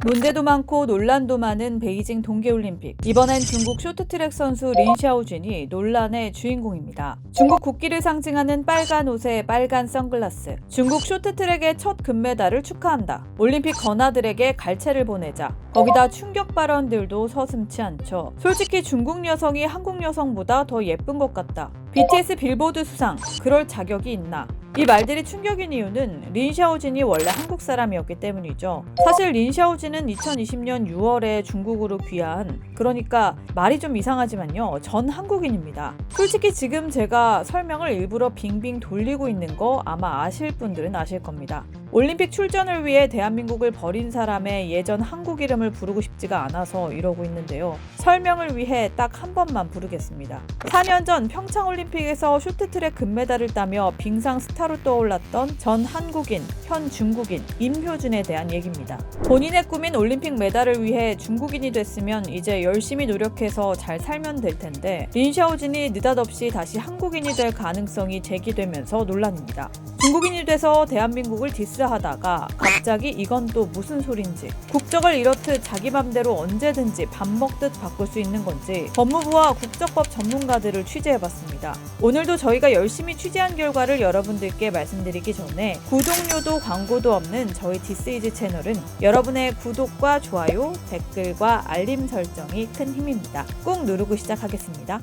문제도 많고 논란도 많은 베이징 동계올림픽. 이번엔 중국 쇼트트랙 선수 린 샤오준이 논란의 주인공입니다. 중국 국기를 상징하는 빨간 옷에 빨간 선글라스. 중국 쇼트트랙의 첫 금메달을 축하한다. 올림픽 건아들에게 갈채를 보내자. 거기다 충격 발언들도 서슴지 않죠. 솔직히 중국 여성이 한국 여성보다 더 예쁜 것 같다. BTS 빌보드 수상, 그럴 자격이 있나? 이 말들이 충격인 이유는 린 샤오진이 원래 한국 사람이었기 때문이죠. 사실 린 샤오진은 2020년 6월에 중국으로 귀화한, 그러니까 말이 좀 이상하지만요, 전 한국인입니다. 솔직히 지금 제가 설명을 일부러 빙빙 돌리고 있는 거 아마 아실 분들은 아실 겁니다. 올림픽 출전을 위해 대한민국을 버린 사람의 예전 한국 이름을 부르고 싶지가 않아서 이러고 있는데요. 설명을 위해 딱 한 번만 부르겠습니다. 4년 전 평창올림픽에서 쇼트트랙 금메달을 따며 빙상 스타로 떠올랐던 전 한국인, 현 중국인 임효준에 대한 얘기입니다. 본인의 꿈인 올림픽 메달을 위해 중국인이 됐으면 이제 열심히 노력해서 잘 살면 될 텐데 린 샤오진이 느닷없이 다시 한국인이 될 가능성이 제기되면서 논란입니다. 중국인이 돼서 대한민국을 디스하다가 갑자기 이건 또 무슨 소린지, 국적을 이렇듯 자기 맘대로 언제든지 밥 먹듯 바꿀 수 있는 건지 법무부와 국적법 전문가들을 취재해봤습니다. 오늘도 저희가 열심히 취재한 결과를 여러분들께 말씀드리기 전에 구독료도 광고도 없는 저희 디스이즈 채널은 여러분의 구독과 좋아요, 댓글과 알림 설정이 큰 힘입니다. 꼭 누르고 시작하겠습니다.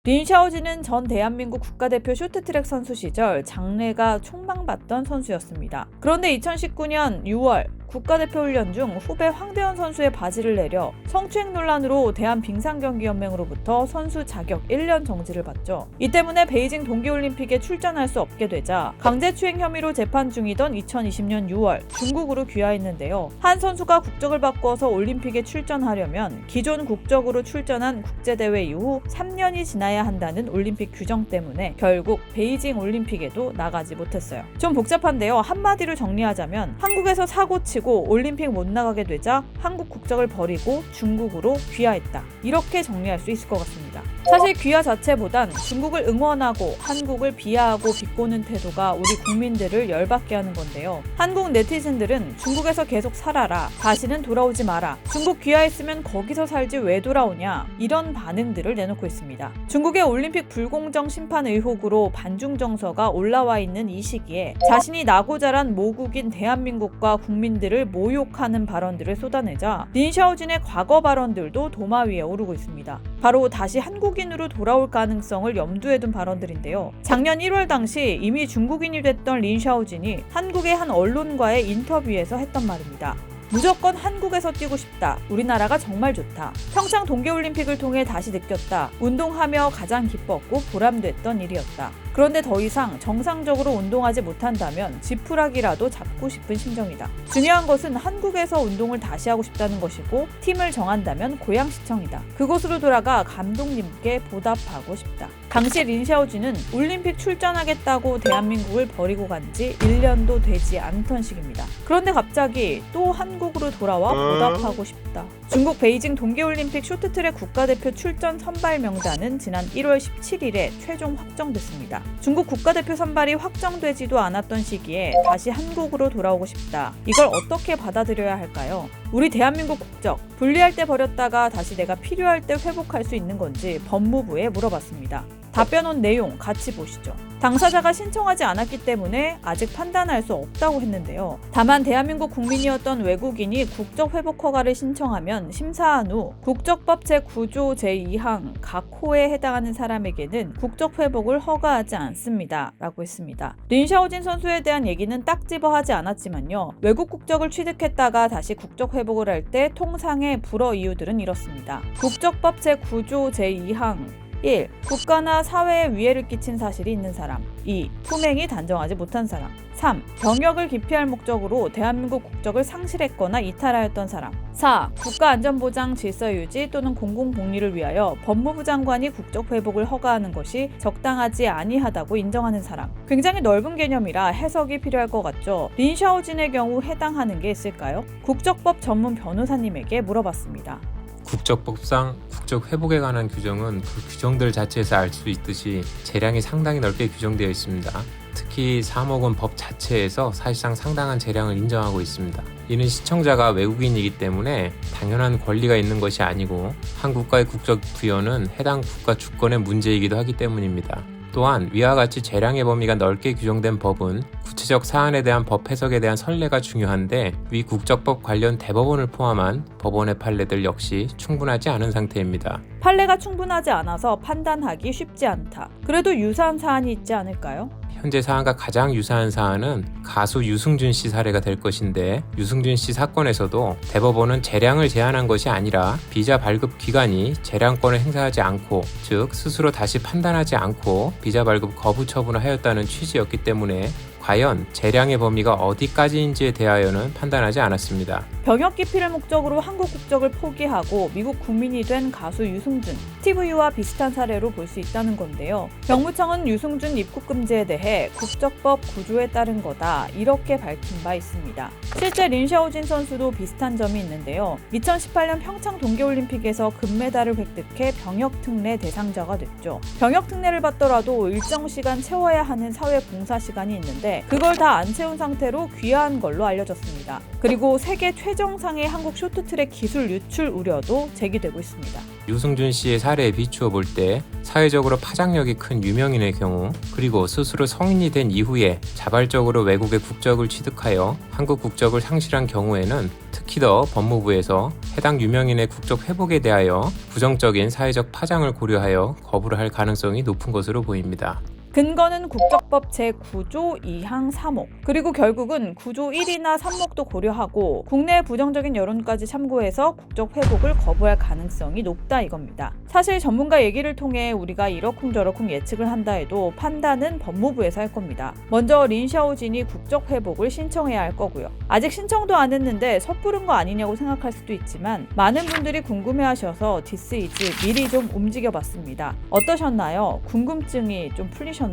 린 샤오진은 전 대한민국 국가대표 쇼트트랙 선수 시절 장래가 촉망받던 선수였습니다. 그런데 2019년 6월 국가대표 훈련 중 후배 황대현 선수의 바지를 내려 성추행 논란으로 대한빙상경기연맹으로부터 선수 자격 1년 정지를 받죠. 이 때문에 베이징 동계올림픽에 출전할 수 없게 되자 강제추행 혐의로 재판 중이던 2020년 6월 중국으로 귀화했는데요. 한 선수가 국적을 바꿔서 올림픽에 출전하려면 기존 국적으로 출전한 국제대회 이후 3년이 지나야 한다는 올림픽 규정 때문에 결국 베이징 올림픽에도 나가지 못했어요. 좀 복잡한데요. 한마디로 정리하자면 한국에서 사고 치고 올림픽 못 나가게 되자 한국 국적을 버리고 중국으로 귀화했다. 이렇게 정리할 수 있을 것 같습니다. 사실 귀화 자체보단 중국을 응원하고 한국을 비하하고 비꼬는 태도가 우리 국민들을 열받게 하는 건데요. 한국 네티즌들은 중국에서 계속 살아라, 다시는 돌아오지 마라, 중국 귀화했으면 거기서 살지 왜 돌아오냐, 이런 반응들을 내놓고 있습니다. 중국의 올림픽 불공정 심판 의혹으로 반중 정서가 올라와 있는 이 시기에 자신이 나고 자란 모국인 대한민국과 국민들을 모욕하는 발언들을 쏟아내자 린 샤오진의 과거 발언들도 도마 위에 오르고 있습니다. 바로 다시 한국인으로 돌아올 가능성을 염두에 둔 발언들인데요. 작년 1월 당시 이미 중국인이 됐던 린 샤오진이 한국의 한 언론과의 인터뷰에서 했던 말입니다. 무조건 한국에서 뛰고 싶다. 우리나라가 정말 좋다. 평창 동계올림픽을 통해 다시 느꼈다. 운동하며 가장 기뻤고 보람됐던 일이었다. 그런데 더 이상 정상적으로 운동하지 못한다면 지푸라기라도 잡고 싶은 심정이다. 중요한 것은 한국에서 운동을 다시 하고 싶다는 것이고 팀을 정한다면 고향시청이다. 그곳으로 돌아가 감독님께 보답하고 싶다. 당시 린 샤오진은 올림픽 출전하겠다고 대한민국을 버리고 간 지 1년도 되지 않던 시기입니다. 그런데 갑자기 또 한국으로 돌아와 보답하고 싶다. 중국 베이징 동계올림픽 쇼트트랙 국가대표 출전 선발 명단은 지난 1월 17일에 최종 확정됐습니다. 중국 국가대표 선발이 확정되지도 않았던 시기에 다시 한국으로 돌아오고 싶다. 이걸 어떻게 받아들여야 할까요? 우리 대한민국 국적 분리할 때 버렸다가 다시 내가 필요할 때 회복할 수 있는 건지 법무부에 물어봤습니다. 답변 온 내용 같이 보시죠. 당사자가 신청하지 않았기 때문에 아직 판단할 수 없다고 했는데요. 다만 대한민국 국민이었던 외국인이 국적 회복 허가를 신청하면 심사한 후 국적법 제9조 제2항 각 호에 해당하는 사람에게는 국적 회복을 허가하지 않습니다. 라고 했습니다. 린 샤오진 선수에 대한 얘기는 딱 집어 하지 않았지만요. 외국 국적을 취득했다가 다시 국적 회복을 할 때 통상의 불어 이유들은 이렇습니다. 국적법 제9조 제2항 1. 국가나 사회에 위해를 끼친 사실이 있는 사람. 2. 품행이 단정하지 못한 사람. 3. 병역을 기피할 목적으로 대한민국 국적을 상실했거나 이탈하였던 사람. 4. 국가안전보장 질서유지 또는 공공복리를 위하여 법무부 장관이 국적 회복을 허가하는 것이 적당하지 아니하다고 인정하는 사람. 굉장히 넓은 개념이라 해석이 필요할 것 같죠. 린 샤오진의 경우 해당하는 게 있을까요? 국적법 전문 변호사님에게 물어봤습니다. 국적법상 국적 회복에 관한 규정은 그 규정들 자체에서 알 수 있듯이 재량이 상당히 넓게 규정되어 있습니다. 특히 사목은 법 자체에서 사실상 상당한 재량을 인정하고 있습니다. 이는 시청자가 외국인이기 때문에 당연한 권리가 있는 것이 아니고 한 국가의 국적 부여는 해당 국가 주권의 문제이기도 하기 때문입니다. 또한 위와 같이 재량의 범위가 넓게 규정된 법은 구체적 사안에 대한 법 해석에 대한 선례가 중요한데 위 국적법 관련 대법원을 포함한 법원의 판례들 역시 충분하지 않은 상태입니다. 판례가 충분하지 않아서 판단하기 쉽지 않다. 그래도 유사한 사안이 있지 않을까요? 현재 사안과 가장 유사한 사안은 가수 유승준 씨 사례가 될 것인데 유승준 씨 사건에서도 대법원은 재량을 제한한 것이 아니라 비자 발급 기관이 재량권을 행사하지 않고 즉 스스로 다시 판단하지 않고 비자 발급 거부 처분을 하였다는 취지였기 때문에 과연 재량의 범위가 어디까지인지에 대하여는 판단하지 않았습니다. 병역 기피를 목적으로 한국 국적을 포기하고 미국 국민이 된 가수 유승준, 스티브 유와 비슷한 사례로 볼 수 있다는 건데요. 병무청은 유승준 입국 금지에 대해 국적법 구조에 따른 거다 이렇게 밝힌 바 있습니다. 실제 린샤오진 선수도 비슷한 점이 있는데요. 2018년 평창 동계올림픽에서 금메달을 획득해 병역 특례 대상자가 됐죠. 병역 특례를 받더라도 일정 시간 채워야 하는 사회 봉사 시간이 있는데 그걸 다 안 채운 상태로 귀화한 걸로 알려졌습니다. 그리고 세계 최정상의 한국 쇼트트랙 기술 유출 우려도 제기되고 있습니다. 유승준 씨의 사례에 비추어 볼 때 사회적으로 파장력이 큰 유명인의 경우 그리고 스스로 성인이 된 이후에 자발적으로 외국의 국적을 취득하여 한국 국적을 상실한 경우에는 특히 더 법무부에서 해당 유명인의 국적 회복에 대하여 부정적인 사회적 파장을 고려하여 거부를 할 가능성이 높은 것으로 보입니다. 근거는 국적법 제9조 2항 3호 그리고 결국은 9조 1이나 3목도 고려하고 국내의 부정적인 여론까지 참고해서 국적 회복을 거부할 가능성이 높다 이겁니다. 사실 전문가 얘기를 통해 우리가 이러쿵저러쿵 예측을 한다 해도 판단은 법무부에서 할 겁니다. 먼저 린샤오진이 국적 회복을 신청해야 할 거고요. 아직 신청도 안 했는데 섣부른 거 아니냐고 생각할 수도 있지만 많은 분들이 궁금해하셔서 디스이즈 미리 좀 움직여봤습니다. 어떠셨나요? 궁금증이 좀 풀리셨나요?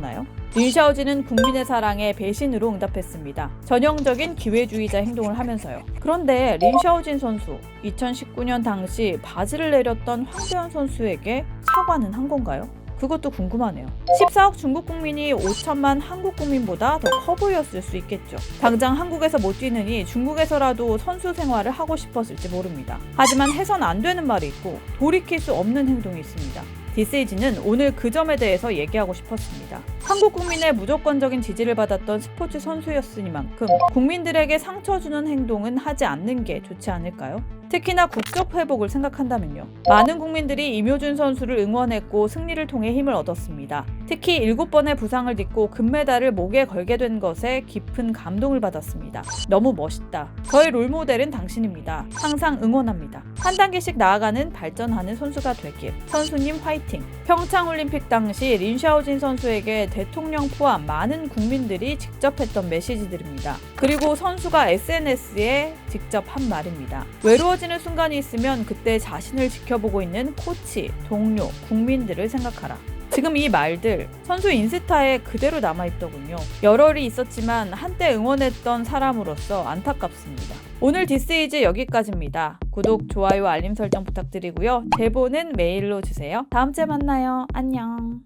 린샤오진은 국민의 사랑에 배신으로 응답했습니다. 전형적인 기회주의자 행동을 하면서요. 그런데 린샤오진 선수 2019년 당시 바지를 내렸던 황대현 선수에게 사과는 한 건가요? 그것도 궁금하네요. 14억 중국 국민이 5천만 한국 국민보다 더 커 보였을 수 있겠죠. 당장 한국에서 못 뛰느니 중국에서라도 선수 생활을 하고 싶었을지 모릅니다. 하지만 해선 안 되는 말이 있고 돌이킬 수 없는 행동이 있습니다. 디스이지는 오늘 그 점에 대해서 얘기하고 싶었습니다. 한국 국민의 무조건적인 지지를 받았던 스포츠 선수였으니만큼 국민들에게 상처 주는 행동은 하지 않는 게 좋지 않을까요? 특히나 국적 회복을 생각한다면요. 많은 국민들이 임효준 선수를 응원했고 승리를 통해 힘을 얻었습니다. 특히 7번의 부상을 딛고 금메달을 목에 걸게 된 것에 깊은 감동을 받았습니다. 너무 멋있다. 저의 롤모델은 당신입니다. 항상 응원합니다. 한 단계씩 나아가는 발전하는 선수가 되길. 선수님 화이팅! 평창올림픽 당시 린샤오진 선수에게 대통령 포함 많은 국민들이 직접 했던 메시지들입니다. 그리고 선수가 SNS에 직접 한 말입니다. 외로워지는 순간이 있으면 그때 자신을 지켜보고 있는 코치, 동료, 국민들을 생각하라. 지금 이 말들 선수 인스타에 그대로 남아있더군요. 열흘이 있었지만 한때 응원했던 사람으로서 안타깝습니다. 오늘 디스이즈 여기까지입니다. 구독, 좋아요, 알림 설정 부탁드리고요. 제보는 메일로 주세요. 다음 주에 만나요. 안녕.